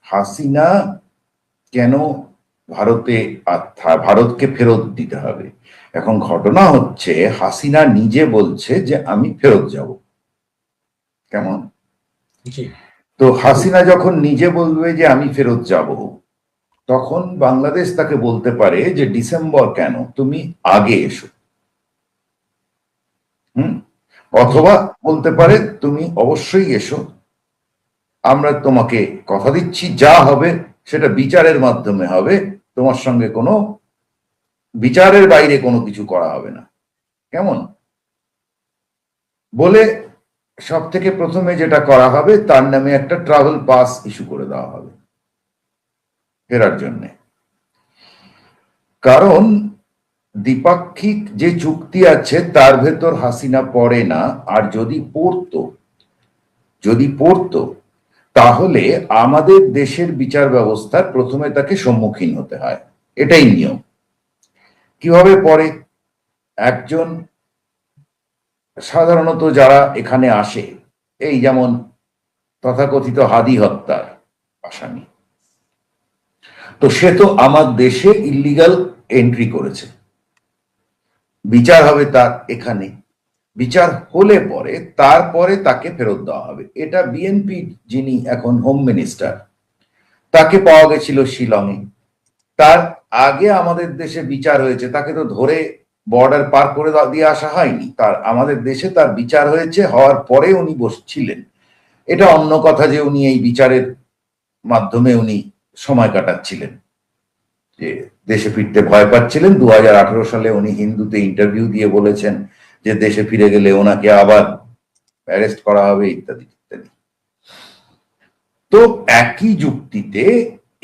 হাসিনা কেন ভারতকে ফেরত দিতে হবে। এখন ঘটনা হচ্ছে হাসিনা নিজে বলছে যে আমি ফেরত যাব। কেমন? তো হাসিনা যখন নিজে বলবে যে আমি ফেরত যাব, তখন বাংলাদেশ তাকে বলতে পারে যে ডিসেম্বর কেন, তুমি আগে এসো। অথবা বলতে পারে তুমি অবশ্যই এসো, আমরা তোমাকে কথা দিচ্ছি যা হবে সেটা বিচারের মাধ্যমে হবে, তোমার সঙ্গে কোনো বিচারের বাইরে কোনো কিছু করা হবে না। কেমন? বলে সব থেকে প্রথমে যেটা করা হবে তার নামে একটা ট্রাভেল পাস ইস্যু করে দেওয়া হবে ফেরার জন্য। কারণ দ্বিপাক্ষিক যে চুক্তি আছে তার ভেতর হাসিনা পড়ে না, আর যদি পড়তো তাহলে আমাদের দেশের বিচার ব্যবস্থার প্রথমে তাকে সম্মুখীন হতে হয়, এটাই নিয়ম। কিভাবে পড়ে? একজন সাধারণত যারা এখানে আসে, এই যেমন তথাকথিত হাদি হত্যার আসামি, তো সে তো আমার দেশে ইল্লিগাল এন্ট্রি করেছে, বিচার হবে তার এখানে, বিচার হলে পরে তারপরে তাকে ফেরত দেওয়া হবে। এটা বিএনপি যিনি এখন হোম মিনিস্টার, তাকে পাওয়া গেছিল শিলংয়ে, তার আগে আমাদের দেশে বিচার হয়েছে, তাকে তো ধরে বর্ডার পার করে দিয়ে আসা হয়নি, তার আমাদের দেশে তার বিচার হয়েছে, হওয়ার পরে উনি বসছিলেন। এটা অন্য কথা যে উনি এই বিচারের মাধ্যমে উনি সময় কাটাচ্ছিলেন, যে দেশে ফিরতে ভয় পাচ্ছিলেন। 2018 সালে উনি হিন্দুতে ইন্টারভিউ দিয়ে বলেছেন যে দেশে ফিরে গেলে ওনাকে আবার অ্যারেস্ট করা হবে ইত্যাদি ইত্যাদি। তো একই যুক্তিতে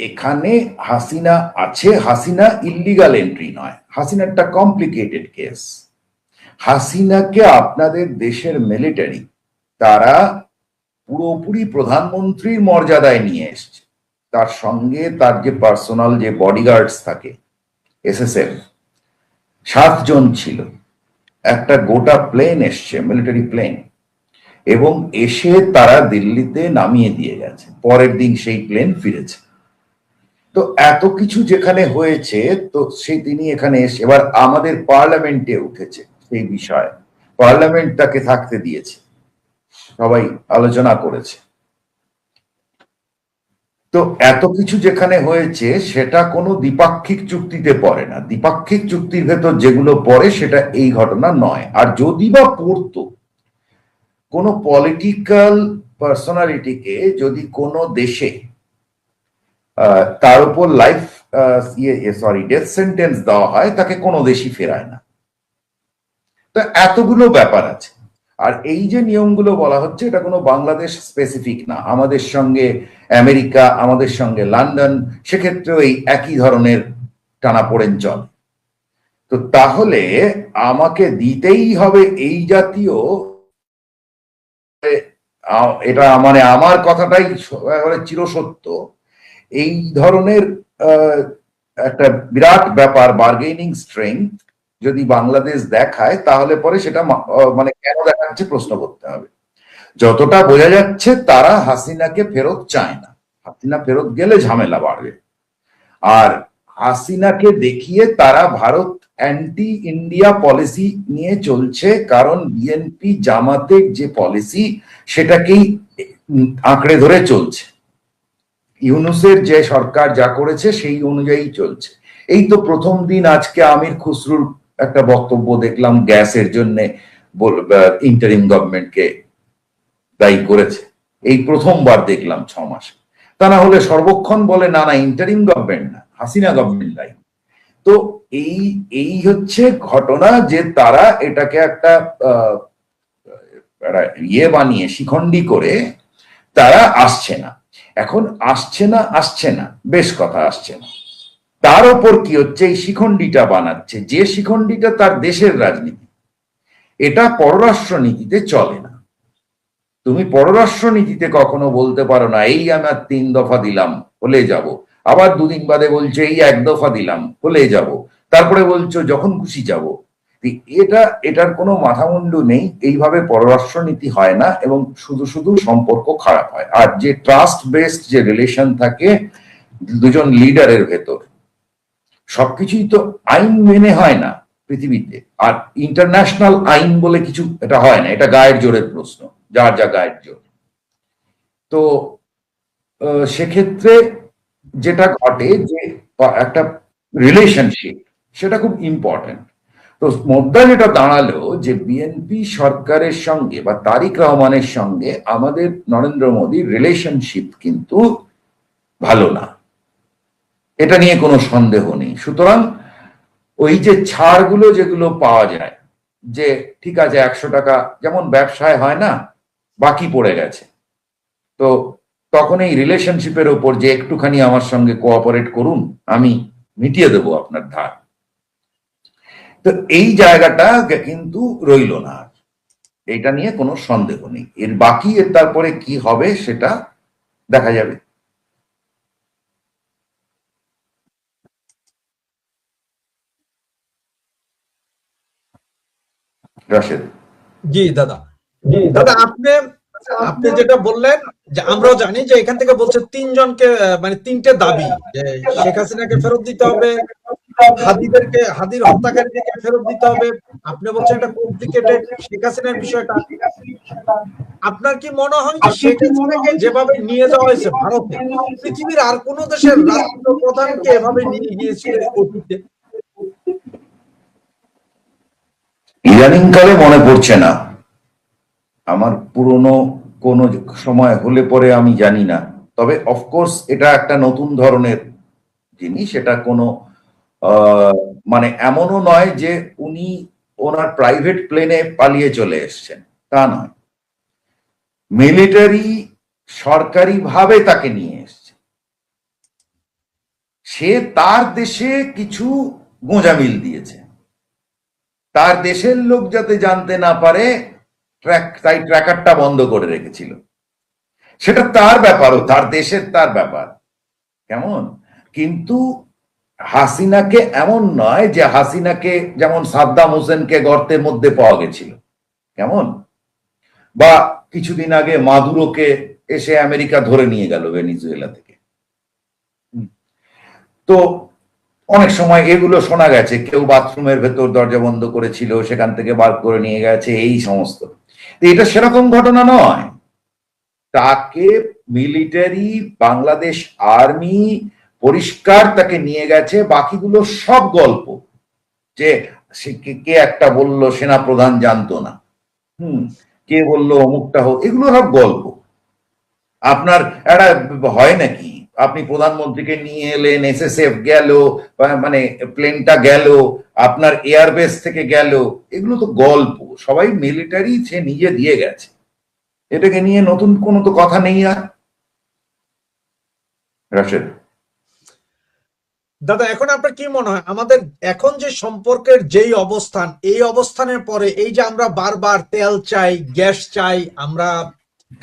এখানে হাসিনা আছে, হাসিনা ইল্লিগাল এন্ট্রি নয়, হাসিনা একটা কমপ্লিকেটেড কেস। হাসিনাকে আপনাদের দেশের মিলিটারি তারা পুরোপুরি প্রধানমন্ত্রীর মর্যাদায় নিয়ে এসছে, তার সঙ্গে তার যে পার্সোনাল যে বডিগার্ডস থাকে এসএসএফ 7 জন ছিল, একটা গোটা প্লেন এসছে, মিলিটারি প্লেন, এবং এসে তারা দিল্লিতে নামিয়ে দিয়ে গেছে, পরের দিন সেই প্লেন ফিরেছে। তো এত কিছু যেখানে হয়েছে, তো সেই তিনি এখানে এসে এবার আমাদের পার্লামেন্টে উঠেছে সেই বিষয়, পার্লামেন্ট তাকে থাকতে দিয়েছে, সবাই আলোচনা করেছে। তো এত কিছু যেখানে হয়েছে সেটা কোনো দ্বিপাক্ষিক চুক্তিতে পড়ে না, দ্বিপাক্ষিক চুক্তির ভেতর যেগুলো পড়ে সেটা এই ঘটনা নয়। আর যদি বা পড়তো, কোনো পলিটিক্যাল পার্সোনালিটিকে যদি কোনো দেশে তার উপর ডেথ সেন্টেন্স দেওয়া হয়, তাকে কোনো দেশই ফেরায় না। তো এতগুলো ব্যাপার আছে। আর এই যে নিয়মগুলো বলা হচ্ছে, এটা কোনো বাংলাদেশ স্পেসিফিক না, আমাদের সঙ্গে আমেরিকা, আমাদের সঙ্গে লন্ডন, সেক্ষেত্রেও এই একই ধরনের টানাপোড়েন চলে। তো তাহলে আমাকে দিতেই হবে এই জাতীয়, এটা মানে আমার কথাটাই চিরসত্য, এই ধরনের একটা বিরাট ব্যাপার, বার্গেনিং স্ট্রেংথ যদি বাংলাদেশ দেখায়, তাহলে পরে সেটা মানে কেন দেখাচ্ছে প্রশ্ন করতে হবে। যতটা বোঝা যাচ্ছে তারা হাসিনাকে ফেরত চায় না, হাসিনা ফেরত গেলে ঝামেলা বাড়বে। আর হাসিনাকে দেখিয়ে তারা ভারত অ্যান্টি ইন্ডিয়া পলিসি নিয়ে চলছে, কারণ বিএনপি জামাতের যে পলিসি সেটাকেই আঁকড়ে ধরে চলছে, ইউনূসের যে সরকার যা করেছে সেই অনুযায়ী চলছে। এই তো প্রথম দিন আজকে আমির খুসরুর একটা বক্তব্য দেখলাম, গ্যাসের জন্য ইন্টারিম গভর্নমেন্টকে দায়ী করেছে, এই প্রথমবার দেখলাম 6 মাসে। তা না হলে সর্বক্ষণ বলে না না ইন্টারিম গভর্নমেন্ট না, হাসিনা গভর্নমেন্ট দায়ী। তো এই হচ্ছে ঘটনা, যে তারা এটাকে একটা ইয়ে বানিয়ে শিখণ্ডী করে তারা আসছে না। এখন আসছে না বেশ কথা, আসছে না, তার উপর কি হচ্ছে, এই শিখণ্ডীটা বানাচ্ছে, যে শিখণ্ডীটা তার দেশের রাজনীতি, এটা পররাষ্ট্র নীতিতে চলে না। তুমি পররাষ্ট্র নীতিতে কখনো বলতে পারো না এই আমার 3 দফা দিলাম হলে যাব, আবার 2 দিন বাদে বলছো এই 1 দফা দিলাম হলে যাব, তারপরে বলছো যখন খুশি যাব। এটার কোনো মাথামুন্ডু নেই। এইভাবে পররাষ্ট্রনীতি হয় না, এবং শুধু শুধু সম্পর্ক খারাপ হয়। আর যে ট্রাস্ট বেসড যে রিলেশন থাকে দুজন লিডারের ভেতর, সবকিছুই তো আইন মেনে হয় না পৃথিবীতে। আর ইন্টারন্যাশনাল আইন বলে কিছু এটা হয় না, এটা গায়ের জোরের প্রশ্ন, যার যা গায়ের জোর। তো সেক্ষেত্রে যেটা ঘটে যে একটা রিলেশনশিপ, সেটা খুব ইম্পর্টেন্ট। তো মুদ্রা যেটা দাঁড়ালো যে বিএনপি সরকারের সঙ্গে বা তারিক রহমানের সঙ্গে আমাদের নরেন্দ্র মোদীর রিলেশনশিপ কিন্তু ভালো না, এটা নিয়ে কোনো সন্দেহ নেই। সুতরাং ওই যে ছাড়গুলো যেগুলো পাওয়া যায়, যে ঠিক আছে 100 টাকা যেমন ব্যবসায় হয় না, বাকি পড়ে গেছে, তো তখন এই রিলেশনশিপের ওপর যে একটুখানি আমার সঙ্গে কোঅপারেট করুন, আমি মিটিয়ে দেবো আপনার ধার, তো এই জায়গাটা কিন্তু রইল না। এটা নিয়ে কোনো সন্দেহ নেই। এর বাকি এর তারপরে কি হবে সেটা দেখা যাবে। রাশেদ। জি দাদা, দাদা আপনি আপনি যেটা বললেন যে আমরাও জানি যে এখান থেকে বলছে তিনজনকে, মানে তিনটে দাবি, যে শেখ হাসিনাকে ফেরত দিতে হবে, হাদির হত্যাকারীদেরকে ফেরত দিতে হবে। আপনি বলছেন এটা কমপ্লিকেটেড শেখ হাসিনার বিষয়টা। আপনার কি মনে হয় যে শেখ হাসিনাকে যেভাবে নিয়ে যাওয়া হয়েছে ভারতে, পৃথিবীর আর কোন দেশের রাষ্ট্রপ্রধানকে এভাবে নিয়ে গিয়েছিল অতীতে? ইদানিং কালে মনে পড়ছে না, আমার পুরনো কোন সময় হলে পরে আমি জানি না। তবে অফকোর্স এটা একটা নতুন ধরনের জিনিস। এটা কোনো মানে এমনও নয় যে উনি ওনার প্রাইভেট প্লেনে পালিয়ে চলে এসছেন, তা নয়। মিলিটারি সরকারি ভাবে তাকে নিয়ে এসছে। সে তার দেশে কিছু গোঁজামিল দিয়েছে, তার দেশের লোক যাতে জানতে না পারে, তাই ট্র্যাকারটা বন্ধ করে রেখেছিল। সেটা তার ব্যাপারও, তার দেশের তার ব্যাপার, কেমন। কিন্তু হাসিনাকে এমন নয় যে হাসিনাকে যেমন সাদ্দাম হোসেনকে গর্তের মধ্যে পাওয়া গেছিল, কেমন, বা কিছুদিন আগে মাদুরোকে এসে আমেরিকা ধরে নিয়ে গেল ভেনিজুয়েলা থেকে। তো অনেক সময় এগুলো শোনা গেছে, কেউ বাথরুমের ভেতর দরজা বন্ধ করেছিল, সেখান থেকে বার করে নিয়ে গেছে, এই সমস্ত। এটা সেরকম ঘটনা নয়। তাকে মিলিটারি, বাংলাদেশ আর্মি পরিষ্কার তাকে নিয়ে গেছে। বাকিগুলো সব গল্প, যে কে একটা বলল সেনা প্রধান জানতো না, কে বললো অমুকটা হোক, এগুলো সব গল্প। আপনার একটা হয় নাকি, আপনি প্রধানমন্ত্রীকে নিয়ে এলেন, এসএসএফ গেল, মানে প্লেনটা গেল, আপনার এয়ারবেস থেকে গেল, এগুলো তো গল্প। সবাই মিলিটারি সে নিজে দিয়ে গেছে, এটাকে নিয়ে নতুন কোনো তো কথা নেই। আর রাশেদ দাদা, এখন আপনার কি মনে হয় আমাদের এখন যে সম্পর্কের যেই অবস্থান, এই অবস্থানের পরে এই যে আমরা বারবার তেল চাই, গ্যাস চাই, আমরা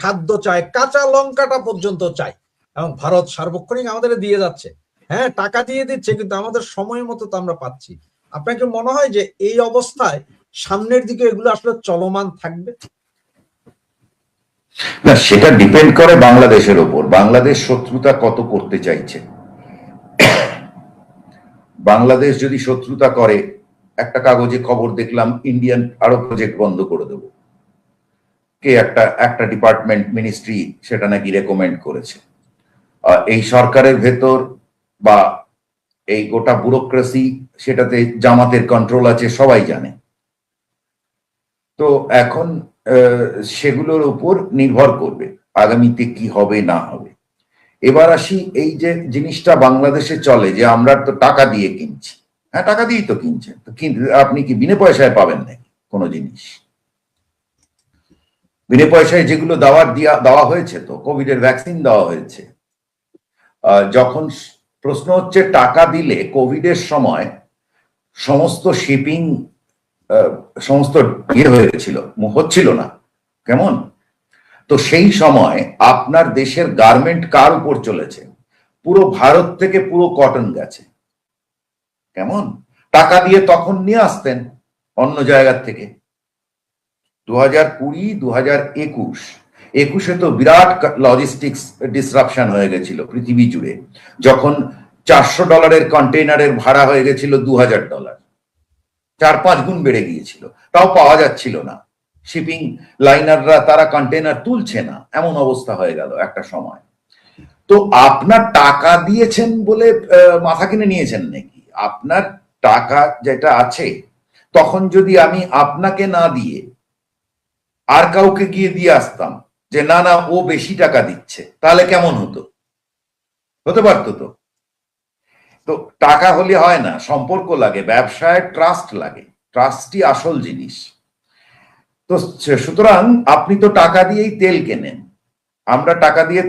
খাদ্য চাই, কাঁচা লঙ্কাটা পর্যন্ত চাই, এবং ভারত সার্বক্ষণিক আমাদের দিয়ে যাচ্ছে, হ্যাঁ টাকা দিয়ে দিচ্ছে, কিন্তু আমাদের সময় মতো তো আমরা পাচ্ছি। আপনাকে মনে হয় যে এই অবস্থায় সামনের দিকে এগুলো আসলে চলমান থাকবে? না, সেটা ডিপেন্ড করে বাংলাদেশের ওপর, বাংলাদেশ শত্রুতা কত করতে চাইছে। বাংলাদেশ যদি শত্রুতা করে, একটা কাগজে খবর দেখলাম ইন্ডিয়ান আরো প্রজেক্ট বন্ধ করে দেব, কে একটা ডিপার্টমেন্ট, মিনিস্ট্রি সেটা নাকি রেকমেন্ড করেছে। এই সরকারের ভেতর বা এই গোটা ব্যুরোক্রেসি, সেটাতে জামাতের কন্ট্রোল আছে, সবাই জানে। তো এখন সেগুলোর উপর নির্ভর করবে আগামীতে কি হবে না হবে। এবার আসি, এই যে জিনিসটা বাংলাদেশে চলে যে আমরা তো টাকা দিয়ে কিনছি, হ্যাঁ টাকা দিয়েই তো কিনছেন, তো আপনি কি বিনা পয়সায় পাবেন নাকি কোনো জিনিস? বিনা পয়সায় যেগুলো দেওয়া হয়েছে, তো কোভিডের ভ্যাকসিন দেওয়া হয়েছে। যখন প্রশ্ন হচ্ছে টাকা দিলে কোভিডের সময় সমস্ত শিপিং সমস্ত হচ্ছিল না, কেমন। তো সেই সময় আপনার দেশের গার্মেন্ট কার উপর চলেছে? পুরো ভারত থেকে পুরো কটন গেছে, কেমন। টাকা দিয়ে তখন নিয়ে আসতেন, অন্য জায়গার থেকে। 2020, 2021, 21-এ তো বিরাট লজিস্টিক্স ডিসরাপশন হয়ে গেছিল পৃথিবী জুড়ে, যখন $400 কন্টেইনারের ভাড়া হয়ে গেছিল $2000, 4-5 গুণ বেড়ে গিয়েছিল, তাও পাওয়া যাচ্ছিল না। শিপিং লাইনাররা তারা কন্টেইনার তুলছে না, এমন অবস্থা হয়ে গেল একটা সময়। তো আপনার টাকা দিয়েছেন বলে মাথা কিনে নিয়েছেন নাকি? আপনার টাকা যেটা আছে, তখন যদি আমি আপনাকে না দিয়ে আর কাউকে গিয়ে দিয়ে আসতাম যে না না ও বেশি টাকা দিচ্ছে, তাহলে কেমন হতো? হতে পারতো তো? তো টাকা হলে হয় না, সম্পর্ক লাগে, ব্যবসায় ট্রাস্ট লাগে, ট্রাস্টই আসল জিনিস। তো সুতরাং আপনি তো টাকা দিয়েই তেল কেনেন, আমরা টাকা দিয়ে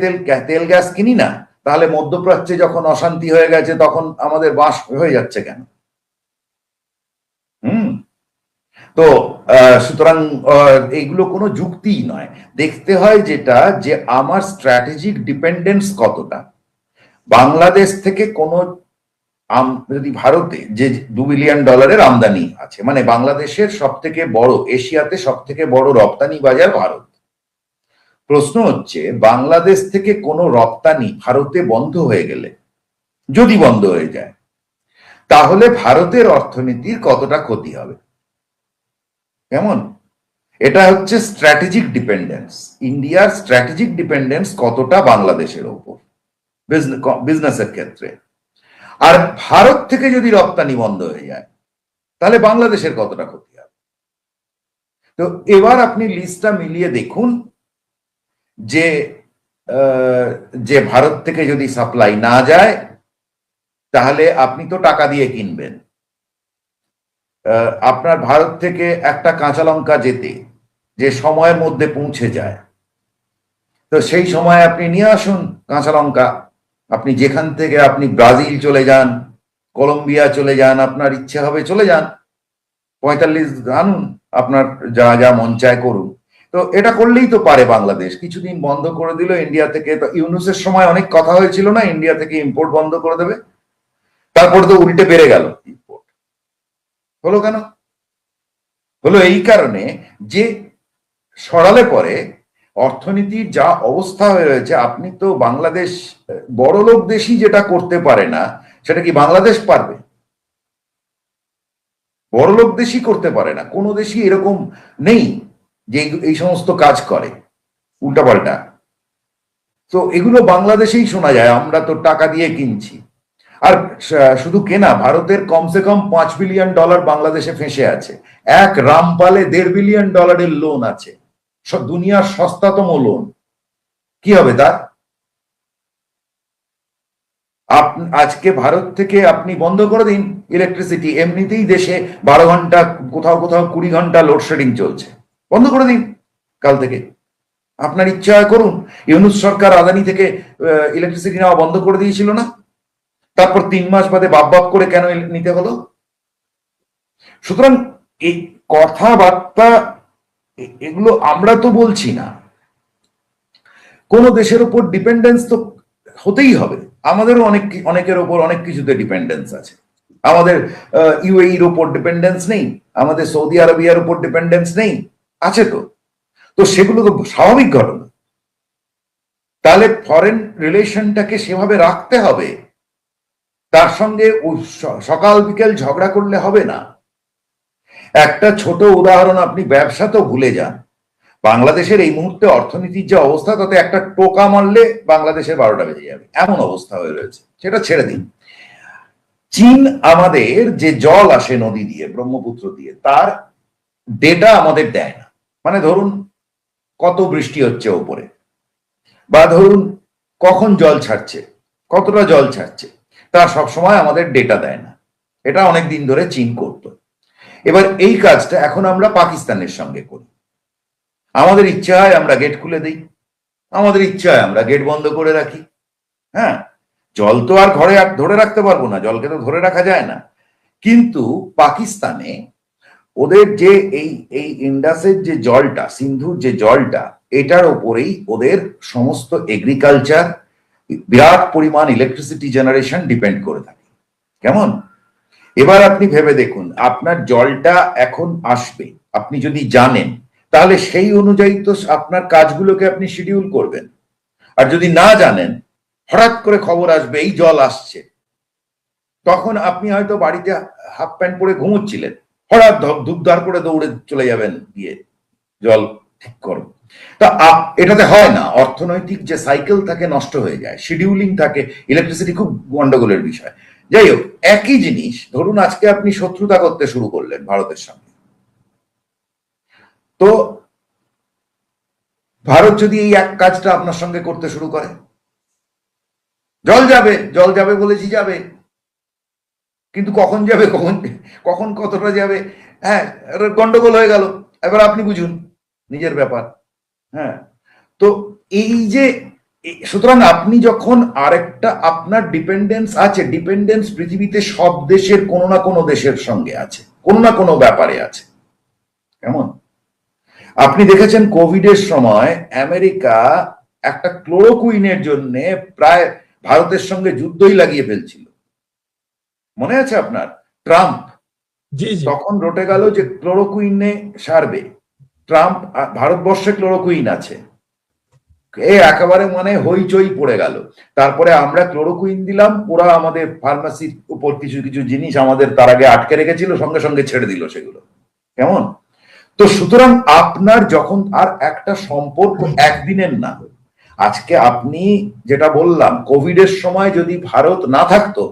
তেল গ্যাস কিনি না, তাহলে মধ্যপ্রাচ্যে যখন অশান্তি হয়ে গেছে তখন আমাদের বাস হয়ে যাচ্ছে কেন? তো সুতরাং এইগুলো কোনো যুক্তিই নয়। দেখতে হয় যেটা, যে আমার স্ট্র্যাটেজিক ডিপেন্ডেন্স কতটা। বাংলাদেশ থেকে কোনো যদি ভারতে যে $2 বিলিয়ন আমদানি আছে, মানে বাংলাদেশের সব থেকে বড়, এশিয়াতে সব থেকে বড় রপ্তানি বাজার ভারত। প্রশ্ন হচ্ছে, বাংলাদেশ থেকে কোনো রপ্তানি ভারতে বন্ধ হয়ে গেলে, যদি বন্ধ হয়ে যায়, তাহলে ভারতের অর্থনীতির কতটা ক্ষতি হবে? কেমন? এটা হচ্ছে স্ট্র্যাটেজিক ডিপেন্ডেন্স। ইন্ডিয়ার স্ট্র্যাটেজিক ডিপেন্ডেন্স কতটা বাংলাদেশের উপর বিজনেসের ক্ষেত্রে। আর ভারত থেকে যদি রপ্তানি বন্ধ হয়ে যায়, তাহলে বাংলাদেশের কতটা ক্ষতি হবে? তো এবার আপনি লিস্টটা মিলিয়ে দেখুন যে যে ভারত থেকে যদি সাপ্লাই না যায়, তাহলে আপনি তো টাকা দিয়ে কিনবেন। আপনার ভারত থেকে একটা কাঁচা লঙ্কা যেতে যে সময়ের মধ্যে পৌঁছে যায়, তো সেই সময় আপনি নিয়ে আসুন কাঁচা লঙ্কা। আপনি যেখান থেকে, আপনি ব্রাজিল চলে যান, কলম্বিয়া চলে যান, আপনার ইচ্ছে হবে চলে যান, 45 আনুন, আপনার যা যা মন চায় করুন। তো এটা করলেই তো পারে বাংলাদেশ। কিছুদিন বন্ধ করে দিল ইন্ডিয়া থেকে, তো ইউনুসের সময় অনেক কথা হয়েছিল না, ইন্ডিয়া থেকে ইম্পোর্ট বন্ধ করে দেবে, তারপরে তো উল্টে বেড়ে গেল ইম্পোর্ট। হলো কেন? হলো এই কারণে যে সরালে পরে অর্থনীতির যা অবস্থা হয়ে রয়েছে। আপনি তো বাংলাদেশ, বড় লোক দেশই যেটা করতে পারে না, সেটা কি বাংলাদেশ পারবে? বড় লোক দেশই করতে পারে না, কোনো দেশই এরকম নেই যে এই সমস্ত কাজ করে উল্টাপাল্টা। তো এগুলো বাংলাদেশেই শোনা যায়, আমরা তো টাকা দিয়ে কিনছি। আর শুধু কেনা, ভারতের কমসে কম $5 বিলিয়ন বাংলাদেশে ফেঁসে আছে। এক রামপালে $1.5 বিলিয়ন লোন আছে, দুনিয়ার সস্তাতম লোন। কি হবে তার? আজকে ভারত থেকে আপনি বন্ধ করে দিন ইলেকট্রিসিটি, এমনিতেই দেশে 12 ঘন্টা, কোথাও কোথাও 20 ঘন্টা লোডশেডিং চলছে, বন্ধ করে দিন কাল থেকে। আপনার ইচ্ছা করুন। ইউনুস সরকার আদানি থেকে ইলেকট্রিসিটি নেওয়া বন্ধ করে দিয়েছিল না? তারপর 3 মাস বাদে বাপ করে কেন নিতে হলো? সুতরাং এই কথাবার্তা এগুলো আমরা তো বলছি না। কোন দেশের উপর ডিপেন্ডেন্স তো হতেই হবে। আমাদেরও অনেকের ওপর অনেক কিছুতে ডিপেন্ডেন্স আছে। আমাদের ইউএইর ওপর ডিপেন্ডেন্স নেই, আমাদের সৌদি আরবিয়ার উপর ডিপেন্ডেন্স নেই, আছে তো। তো সেগুলো তো স্বাভাবিক ঘটনা। তাহলে ফরেন রিলেশনটাকে সেভাবে রাখতে হবে, তার সঙ্গে সকাল বিকেল ঝগড়া করলে হবে না। একটা ছোট উদাহরণ, আপনি ব্যবসা তো ভুলে যান, বাংলাদেশের এই মুহূর্তে অর্থনীতির যে অবস্থা, তাতে একটা টোকা মারলে বাংলাদেশের 12টা বেজে যাবে, এমন অবস্থা হয়ে রয়েছে। সেটা ছেড়ে দিন। চীন আমাদের যে জল আসে নদী দিয়ে, ব্রহ্মপুত্র দিয়ে, তার ডেটা আমাদের দেয় না। মানে ধরুন কত বৃষ্টি হচ্ছে ওপরে, বা ধরুন কখন জল ছাড়ছে, কতটা জল ছাড়ছে, তার সবসময় আমাদের ডেটা দেয় না। এটা অনেক দিন ধরে চীন করত। এবার এই কাজটা এখন আমরা পাকিস্তানের সঙ্গে করি। আমাদের ইচ্ছা হয় আমরা গেট খুলে দিই, আমাদের ইচ্ছা হয় আমরা গেট বন্ধ করে রাখি। হ্যাঁ, জল তো আর ঘরে ধরে রাখতে পারবো না, জলকে তো ধরে রাখা যায় না। কিন্তু পাকিস্তানে ওদের যে এই ইন্ডাসের যে জলটা, সিন্ধুর যে জলটা, এটার ওপরেই ওদের সমস্ত এগ্রিকালচার, বিরাট পরিমাণ ইলেকট্রিসিটি জেনারেশন ডিপেন্ড করে থাকে। কেমন? এবার আপনি ভেবে দেখুন, আপনার জলটা এখন আসবে, আপনি যদি জানেন তাহলে সেই অনুযায়ী তো আপনার কাজগুলোকে আপনি শিডিউল করবেন। আর যদি না জানেন, হঠাৎ করে খবর আসবে এই জল আসছে, তখন আপনি হয়তো বাড়িতে হাফ প্যান্ট পরে ঘুমোচ্ছিলেন, হঠাৎ ধূপধার করে দৌড়ে চলে যাবেন গিয়ে জল ঠিক করো। তা এটাতে হয় না, অর্থনৈতিক যে সাইকেল থাকে নষ্ট হয়ে যায়, শিডিউলিং থাকে, ইলেকট্রিসিটি খুব গন্ডগোলের বিষয়। যাই হোক, একই জিনিস ধরুন আজকে আপনি শত্রুতা করতে শুরু করলেন ভারতের সঙ্গে, তো ভারত যদি এই এক কাজটা আপনার সঙ্গে করতে শুরু করে, জল যাবে, জল যাবে বলেছি যাবে, কিন্তু কখন যাবে, কখন কখন কতটা যাবে, হ্যাঁ গন্ডগোল হয়ে গেল। এবার আপনি বুঝুন নিজের ব্যাপার। হ্যাঁ, তো এই যে সুতরাং আপনি যখন আরেকটা আপনার ডিপেন্ডেন্স আছে, ডিপেন্ডেন্স পৃথিবীতে সব দেশের কোনো না কোনো দেশের সঙ্গে আছে, কোনো না কোনো ব্যাপারে আছে। কেমন আপনি দেখেছেন কোভিডের সময় আমেরিকা একটা ক্লোরোকুইনের জন্য প্রায় ভারতের সঙ্গে যুদ্ধই লাগিয়ে ফেলছিল, মনে আছে আপনার? ট্রাম্প তখন রটে গেল যে ক্লোরোকুইনে সারবে, ট্রাম্প ভারতবর্ষে ক্লোরোকুইন আছে, এ একেবারে মানে হইচই পড়ে গেল। তারপরে আমরা ক্লোরোকুইন দিলাম, ওরা আমাদের ফার্মাসির উপর কিছু কিছু জিনিস আমাদের তার আগে আটকে রেখেছিল, সঙ্গে সঙ্গে ছেড়ে দিল সেগুলো। কেমন? তো সুতরাং আপনার যখন আর একটা সম্পর্ক একদিনের না, আজকে আপনি যেটা বললাম, কোভিডের সময় যদি ভারত না থাকতো,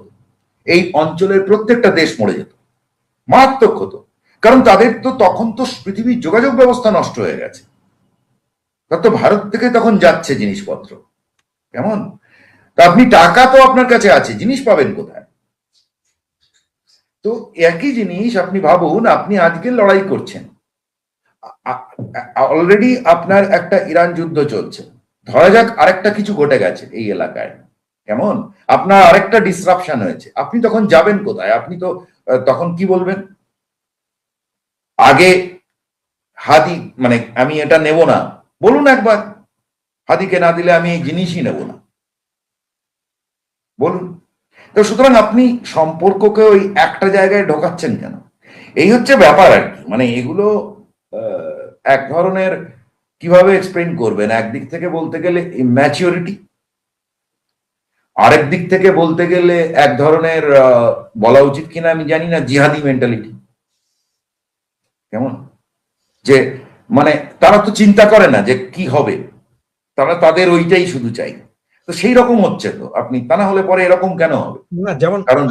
এই অঞ্চলের প্রত্যেকটা দেশ মরে যেত, মারাত্মক হতো। কারণ তাদের তো তখন তো পৃথিবীর যোগাযোগ ব্যবস্থা নষ্ট হয়ে গেছে, তো ভারত থেকে তখন যাচ্ছে জিনিসপত্র। কেমন? তা আপনি টাকা তো আপনার কাছে আছে, জিনিস পাবেন কোথায়? তো একই জিনিস আপনি ভাবুন, আপনি আজকে লড়াই করছেন, অলরেডি আপনার একটা ইরান যুদ্ধ চলছে, ধরা যাক আরেকটা কিছু ঘটে গেছে এই এলাকায়, কেমন? আপনার আরেকটা ডিসরাপশন হয়েছে, আপনি তখন যাবেন কোথায়? আপনি তো তখন কি বলবেন? আগে হাদি মানে আমি এটা নেব না, বলুন একবার, হাদিকে না দিলে আমি এই জিনিসই নেব না, বলুন। তো সুতরাং আপনি সম্পর্ককে ওই একটা জায়গায় ঢোকাচ্ছেন কেন? এই হচ্ছে ব্যাপার আর কি। মানে এগুলো এক ধরনের, কিভাবে এক্সপ্লেইন করবেন, একদিক থেকে বলতে গেলে ম্যাচিওরিটি, আরেক দিক থেকে বলতে গেলে এক ধরনের বলা উচিত কিনা আমি জানি না, জিহাদি মেন্টালিটি। কেমন? যে মানে তারা তো চিন্তা করে না যে কি হবে, তারা তাদের ওইটাই শুধু চাই। তো সেই রকম হচ্ছে, তো আপনি তা না হলে পরে এরকম কেন হবে? না, যেমন কারণ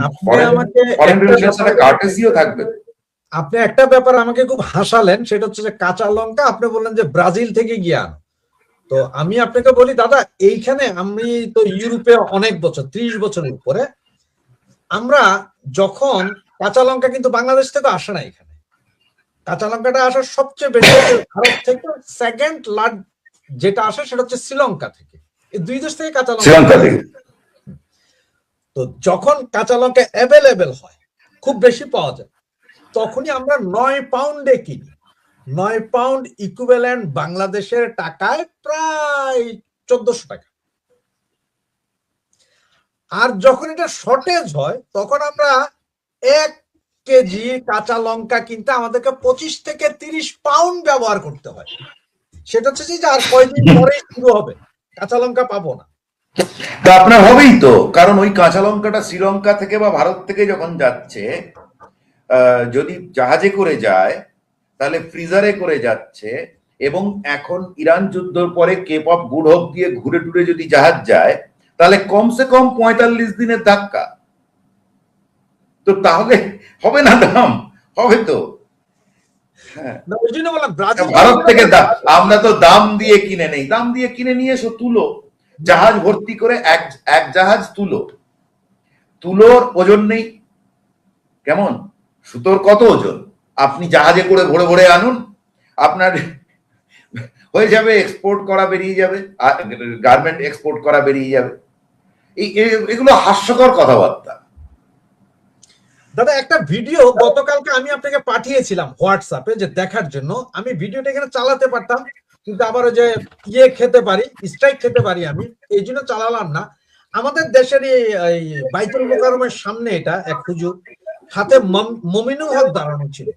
ফরেন রিলেশনসে কার্টেসিও থাকবে। আপনি একটা ব্যাপার আমাকে খুব হাসালেন, সেটা হচ্ছে যে কাঁচা লঙ্কা আপনি বললেন যে ব্রাজিল থেকে গিয়ে আনো। তো আমি আপনাকে বলি দাদা, এইখানে আমি তো ইউরোপে অনেক বছর, 30 বছরের উপরে, আমরা যখন কাঁচা লঙ্কা কিন্তু বাংলাদেশ থেকে আসে না, এখানে কাঁচা লঙ্কাটা আসার সবচেয়ে বেশি ভারত থেকে, সেকেন্ড লার্জ যেটা আসে সেটা হচ্ছে শ্রীলঙ্কা থেকে। এই দুই দেশ থেকে কাঁচা লঙ্কা। তো যখন কাঁচা লঙ্কা অ্যাভেলেবেল হয়, খুব বেশি পাওয়া যায়, তখনই আমরা 9 পাউন্ডে কিনি। 9 পাউন্ড ইকুইভ্যালেন্ট বাংলাদেশের টাকায় প্রায় 1400 টাকা। আর যখন এটা শর্টেজ হয়, তখন আমরা 1 কেজি কাঁচা লঙ্কা কিনতে আমাদেরকে 25 থেকে 30 পাউন্ড ব্যবহার করতে হয়। সেটা হচ্ছে যে আর কয়েকদিন পরেই শুরু হবে, কাঁচা লঙ্কা পাবো না। তা আপনার হবেই তো, কারণ ওই কাঁচা লঙ্কাটা শ্রীলঙ্কা থেকে বা ভারত থেকে যখন যাচ্ছে, যদি জাহাজে করে যায় তাহলে ফ্রিজারে করে যাচ্ছে, এবং এখন ইরান যুদ্ধের পরে কেপ অফ গুড হোপ দিয়ে ঘুরে টুরে যদি জাহাজ যায়, তাহলে কমসে কম 45 দিনের ধাক্কা। তো তাহলে হবে না দাম? হবে তো। ভারত থেকে আমরা তো দাম দিয়ে কিনে নেই, দাম দিয়ে কিনে নিয়ে এসো, তুলো, জাহাজ ভর্তি করে, এক জাহাজ তুলোর ওজন নেই। কেমন? সুতোর কত ওজন? আপনি জাহাজে করে ভরে ভরে আনুন, আপনার হয়ে যাবে, এক্সপোর্ট করা বেরিয়ে যাবে, গার্মেন্ট এক্সপোর্ট করা বেরিয়ে যাবে। এগুলো হাস্যকর কথাবার্তা। দাদা, একটা ভিডিও গতকালকে আমি আপনাকে পাঠিয়েছিলাম হোয়াটসঅ্যাপে, যে দেখার জন্য। আমি ভিডিওটা এখানে চালাতে পারতাম, কিন্তু আবার ওই যে খেতে পারি, স্ট্রাইক খেতে পারি, আমি এই জন্য চালালাম না। আমাদের দেশের এই বাইতুল মোকাররমের সামনে এটা এক হুজুর, হাতে মমিনুল হক দাঁড়ানো ছিল।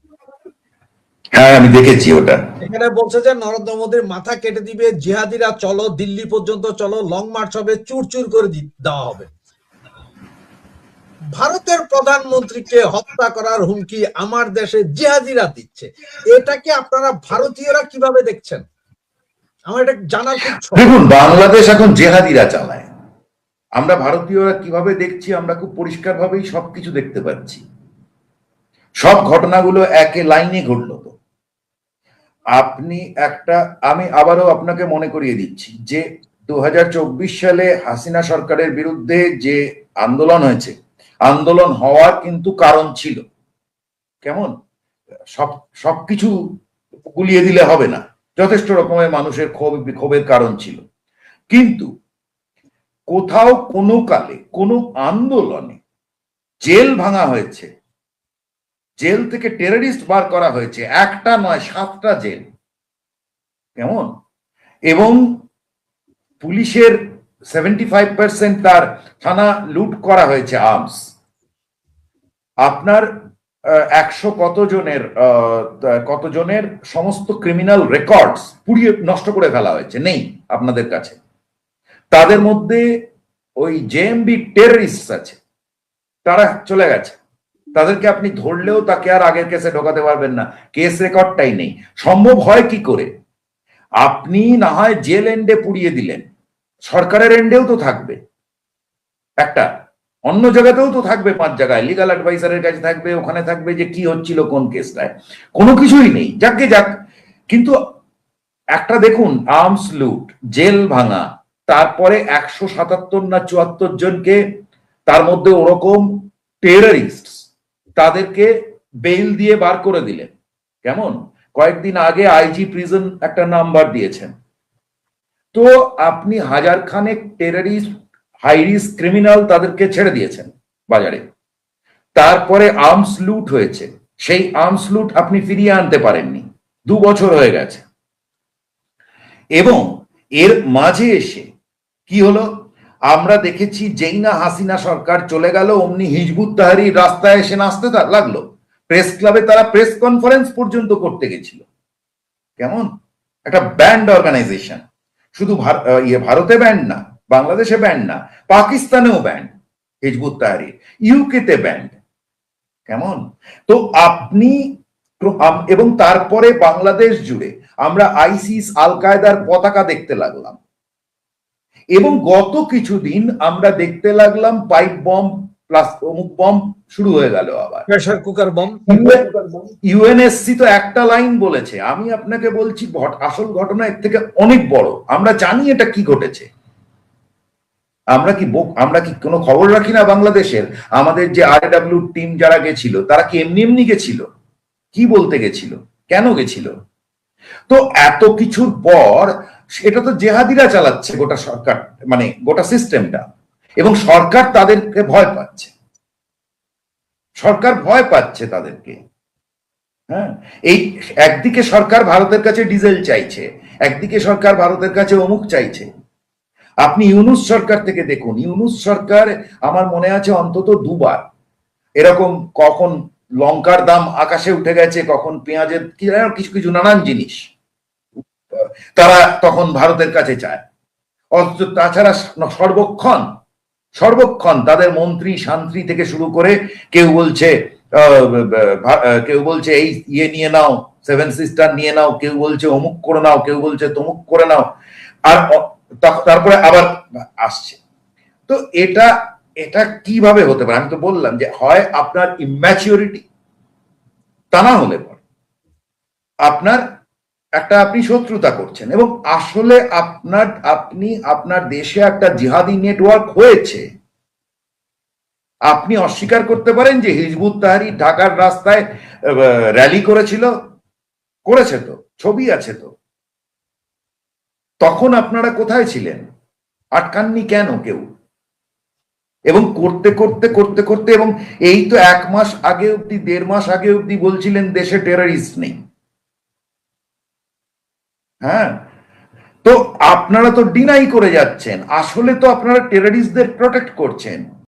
হ্যাঁ, আমি দেখেছি ওটা। এখানে বলছে যে নরেন্দ্র মোদীর মাথা কেটে দিবে, জিহাদিরা চলো দিল্লি পর্যন্ত চলো, লং মার্চ হবে, চুর চুর করে দেওয়া হবে। ভারতের প্রধানমন্ত্রীকে হত্যা করার হুমকি আমার দেশে জিহাদিরা দিচ্ছে, এটাকে আপনারা ভারতীয়রা কিভাবে দেখছেন? আমার এটা জানার খুব শখ। দেখুন, বাংলাদেশ এখন জেহাদিরা চালায়, আমরা ভারতীয়রা কিভাবে দেখছি, আমরা খুব পরিষ্কার ভাবেই সবকিছু দেখতে পাচ্ছি। সব ঘটনাগুলো একে লাইনে ঘটলো। তো আপনি আমি আবারও আপনাকে মনে করিয়ে দিচ্ছি যে 2024 সালে হাসিনা সরকারের বিরুদ্ধে যে আন্দোলন হয়েছে, আন্দোলন হওয়ার কিন্তু কারণ ছিল। কেমন সবকিছু গুলিয়ে দিলে হবে না, যথেষ্ট রকমের মানুষের ক্ষোভের কারণ ছিল। কিন্তু কোথাও কোনো কালে কোনো আন্দোলনে জেল ভাঙা হয়েছে, জেল থেকে টেররিস্ট বার করা হয়েছে, একটা নয় 7টা জেল। কেমন? এবং পুলিশের 75% তার থানা লুট করা হয়েছে আর্মস। আপনার 100 কতজনের সমস্ত ক্রিমিনাল রেকর্ডস পুড়িয়ে নষ্ট করে ফেলা হয়েছে, নেই আপনাদের কাছে। তাদের মধ্যে ওই জেএমবি টেররিস্ট আছে, তারা চলে গেছে। তাদেরকে আপনি ধরলেও তাকে আর আগের কেসে ঢোকাতে পারবেন না, কেস রেকর্ডটাই নেই। সম্ভব হয় কি করে? আপনি না হয় জেল এন্ডে পুড়িয়ে দিলেন, সরকারের এন্ডেও তো থাকবে একটা, অন্য জায়গাতেও তো থাকবে, 5 জায়গায় লিগাল অ্যাডভাইসারের কাছে থাকবে, ওখানে থাকবে যে কি হচ্ছিল কোন কেসটায়, কোনো কিছুই নেই, যাকে যাক। কিন্তু একটা দেখুন, আর্মস লুট, জেল ভাঙা, তারপরে 177 না 74 জনকে, তার মধ্যে ওরকম টেররিস্ট, তাদেরকে বেইল দিয়ে বার করে দিলেন। কেমন? কয়েকদিন আগে আইজি প্রিজন একটা নাম্বার দিয়েছেন। তো আপনি হাজার খানেক টেররিস্ট, হাই রিস্ক ক্রিমিনাল, তাদেরকে ছেড়ে দিয়েছেন বাজারে। তারপরে আর্মস লুট হয়েছে, সেই আর্মস লুট আপনি ফিরিয়ে আনতে পারেননি, 2 বছর হয়ে গেছে। এবং এর মাঝে এসে কি হলো, আমরা দেখেছি যেই না হাসিনা সরকার চলে গেল, অমনি হিজবুত তাহরীর রাস্তায় এসে নাচতে লাগলো, প্রেস ক্লাবে তারা প্রেস কনফারেন্স পর্যন্ত করতে গেছিল। কেমন? একটা ব্যান্ড অর্গানাইজেশন, শুধু ভারতে ব্যান্ড না, বাংলাদেশে ব্যান্ড না, পাকিস্তানেও ব্যান্ড হিজবুত তাহরীর, ইউকেতে ব্যান্ড। কেমন? তো আপনি এবং তারপরে বাংলাদেশ জুড়ে আমরা আইসিস, আল কায়দার পতাকা দেখতে লাগলাম। এবং গত কিছুদিন আমরা দেখতে লাগলাম পাইপ বম প্লাস অমুক বম শুরু হয়ে গেল আবার, প্রেসার কুকার বম। ইউএনএসসি তো একটা লাইন বলেছে, আমি আপনাকে বলছি আসল ঘটনা এর থেকে অনেক বড়। আমরা জানি এটা কি ঘটেছে, আমরা কি কোনো খবর রাখি না বাংলাদেশের? আমাদের যে আরএডব্লিউ টিম যারা গেছিল, তারা কি এমনি এমনি গেছিল? কি বলতে গেছিল? কেন গেছিল? তো এত কিছুর পর সেটা তো জেহাদিরা চালাচ্ছে গোটা সরকার, মানে গোটা সিস্টেমটা। এবং সরকার তাদেরকে ভয় পাচ্ছে, সরকার ভয় পাচ্ছে তাদেরকে। হ্যাঁ, এই একদিকে সরকার ভারতের কাছে ডিজেল চাইছে, একদিকে সরকার ভারতের কাছে অমুক চাইছে। আপনি ইউনূস সরকার থেকে দেখুন, ইউনূস সরকার আমার মনে আছে অন্তত 2 বার এরকম, কখন লঙ্কার দাম আকাশে উঠে গেছে, কখন পেঁয়াজের কিছু কিছু নানান জিনিস তারা তখন ভারতের কাছে চায়। অথচ তাছাড়া সর্বক্ষণ তাদের মন্ত্রী শান্ত্রী থেকে শুরু করে কেউ বলছে এই ইয়ে নিয়ে নাও, 7 সিস্টার নিয়ে নাও, কেউ বলছে অমুক করে নাও, কেউ বলছে তমুক করে নাও, আর তারপরে আবার আসছে। তো এটা কিভাবে হতে পারে? আমি তো বললাম যে হয় আপনার ইম্যাচিউরিটি, তা না হলে আপনি শত্রুতা করছেন। এবং আসলে আপনার দেশে একটা জিহাদি নেটওয়ার্ক হয়েছে। আপনি অস্বীকার করতে পারেন যে হিজবুত তাহরীর ঢাকার রাস্তায় র্যালি করেছে তো, ছবি আছে তো। তখন আপনারা কোথায় ছিলেন? আটকাননি কেন কেউ? এবং করতে করতে করতে করতে, এবং এই তো 1 মাস আগে অব্দি, 1.5 মাস আগে অব্দি বলছিলেন দেশে টেররিস্ট নেই। হ্যাঁ, তো আপনারা তো ডিনাই করে যাচ্ছেন, আসলে তো আপনারা টেররিস্টদের প্রোটেক্ট করছেন।